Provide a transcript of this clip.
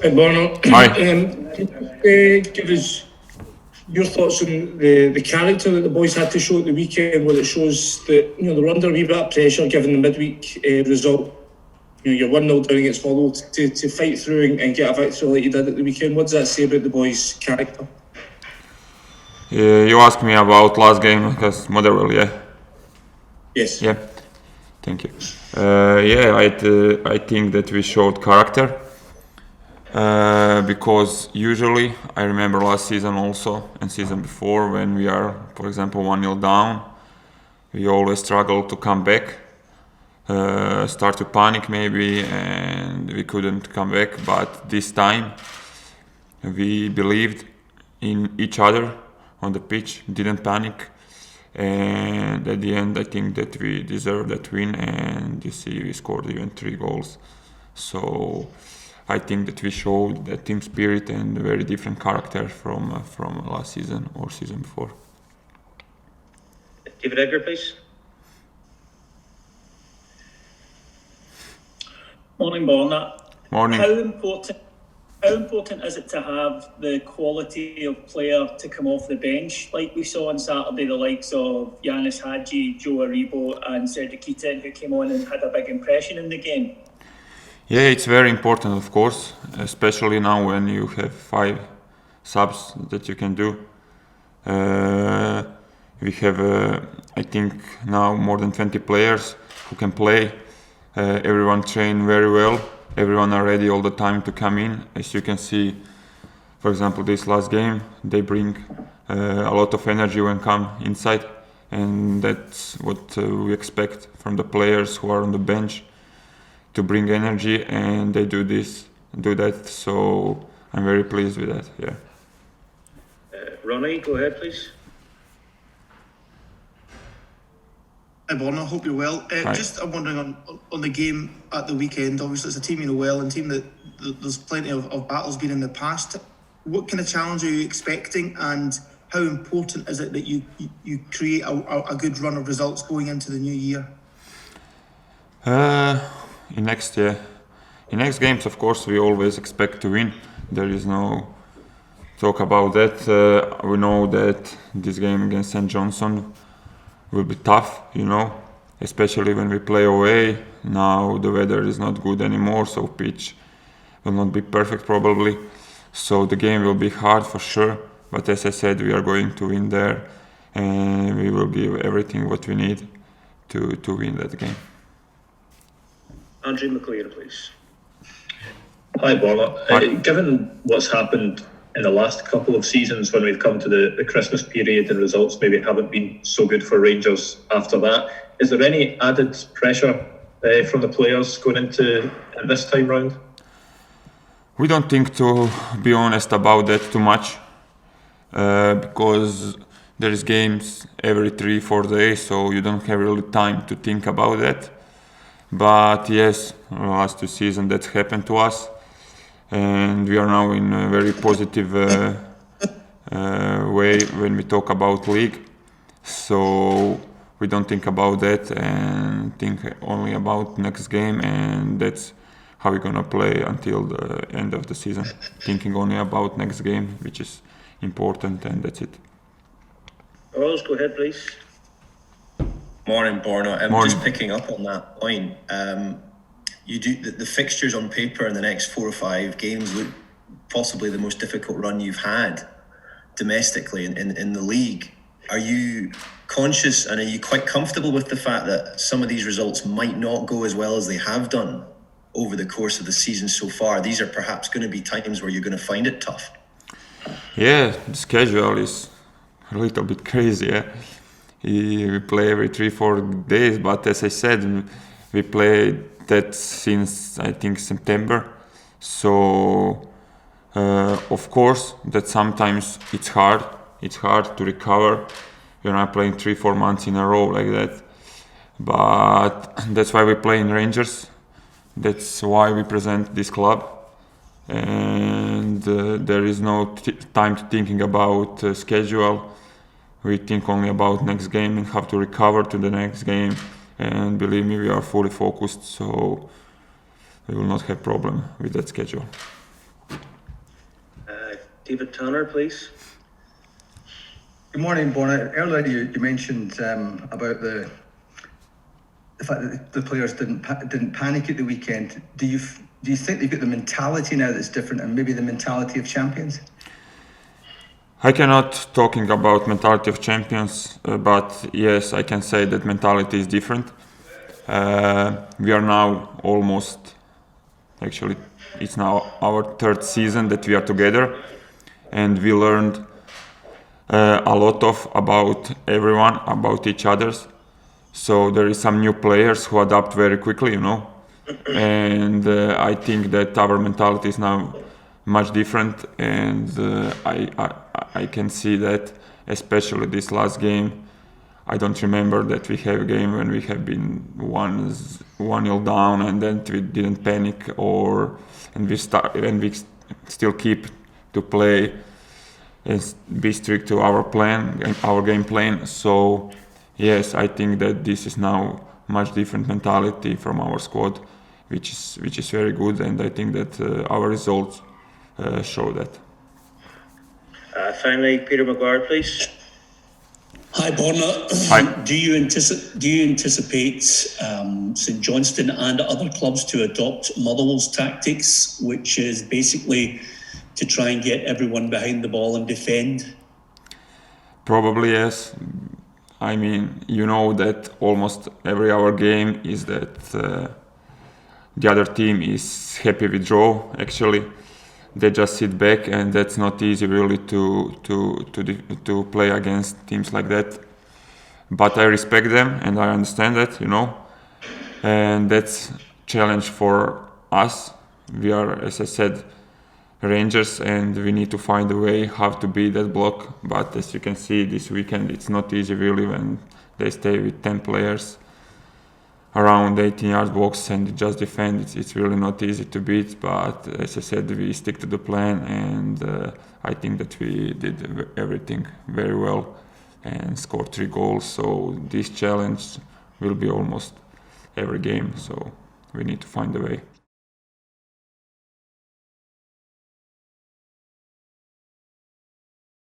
Hey, Borna. Hi. Give us your thoughts on the character that the boys had to show at the weekend, where it shows that they were under a wee bit of pressure given the midweek result. You're 1-0 down against Follow to fight through and get a victory like you did at the weekend. What does that say about the boys' character? You asked me about last game because Motherwell, yeah? Yes. Yeah, thank you. I think that we showed character because usually, I remember last season also and season before when we are, for example, 1-0 down, we always struggle to come back, start to panic maybe, and we couldn't come back. But this time we believed in each other on the pitch, didn't panic, and at the end I think that we deserved that win, and you see we scored even 3 goals. So I think that we showed that team spirit and a very different character from last season or season before. David Edgar, please. Morning, Borna. Morning. How important is it to have the quality of player to come off the bench, like we saw on Saturday, the likes of Yanis Hadji, Joe Aribo and Cedric Keaton, who came on and had a big impression in the game? Yeah, it's very important, of course, especially now when you have 5 subs that you can do. We have, I think, now more than 20 players who can play. Everyone train very well. Everyone are ready all the time to come in. As you can see, for example, this last game, they bring a lot of energy when come inside, and that's what we expect from the players who are on the bench, to bring energy, and they do that. So I'm very pleased with that. Yeah. Ronnie, go ahead, please. Hi, Borna. Hope you're well. I'm wondering on the game at the weekend. Obviously, it's a team you know well, and a team that there's plenty of battles been in the past. What kind of challenge are you expecting, and how important is it that you create a good run of results going into the new year? In next games, of course, we always expect to win. There is no talk about that. We know that this game against St Johnstone will be tough, especially when we play away. Now the weather is not good anymore, so pitch will not be perfect probably. So the game will be hard for sure. But as I said, we are going to win there, and we will give everything what we need to win that game. Andrew McLear, please. Hi, Borna. Hi. Given what's happened in the last couple of seasons when we've come to the Christmas period and results maybe haven't been so good for Rangers after that, is there any added pressure from the players going into this time round? We don't think, to be honest, about that too much, because there is games every 3-4 days, so you don't have really time to think about that. But yes, last 2 seasons that's happened to us, and we are now in a very positive way when we talk about league. So we don't think about that and think only about next game, and that's how we're gonna play until the end of the season. Thinking only about next game, which is important, and that's it. Rose, go ahead, please. Morning, Borna. Morning. Just picking up on that point. You do the fixtures on paper in the next 4 or 5 games look possibly the most difficult run you've had domestically in the league. Are you conscious and are you quite comfortable with the fact that some of these results might not go as well as they have done over the course of the season so far? These are perhaps going to be times where you're going to find it tough. Yeah, the schedule is a little bit crazy. Yeah? We play every 3-4 days, but as I said, we play that since I think September. So of course that sometimes it's hard to recover. You're not playing 3-4 months in a row like that, but that's why we play in Rangers. That's why we present this club, and there is no time to thinking about schedule. We think only about next game and have to recover to the next game. And believe me, we are fully focused, so we will not have problem with that schedule. David Tanner, please. Good morning, Borna. Earlier you mentioned about the fact that the players didn't panic at the weekend. Do you think they've got the mentality now that's different, and maybe the mentality of champions? I cannot talking about mentality of champions, but yes, I can say that mentality is different. We are now almost, actually, it's now our third season that we are together, and we learned a lot about everyone, about each others. So there is some new players who adapt very quickly, you know, and I think that our mentality is now much different, and I can see that, especially this last game. I don't remember that we have a game when we have been 1-0 down and then we didn't panic, and we still keep to play and be strict to our plan, our game plan. So yes, I think that this is now much different mentality from our squad, which is very good, and I think that our results show that. Finally, Peter McGuire, please. Hi, Borna. Hi. Do you anticipate St Johnstone and other clubs to adopt Motherwell's tactics, which is basically to try and get everyone behind the ball and defend? Probably yes. I mean, you know that almost every our game is that the other team is happy with draw. Actually, they just sit back, and that's not easy really to play against teams like that. But I respect them and I understand that, you know, and that's challenge for us. We are, as I said, Rangers, and we need to find a way how to beat that block. But as you can see this weekend, it's not easy really when they stay with 10 players around 18-yard box and just defend. It's really not easy to beat, but as I said, we stick to the plan, and I think that we did everything very well and scored 3 goals. So this challenge will be almost every game, so we need to find a way.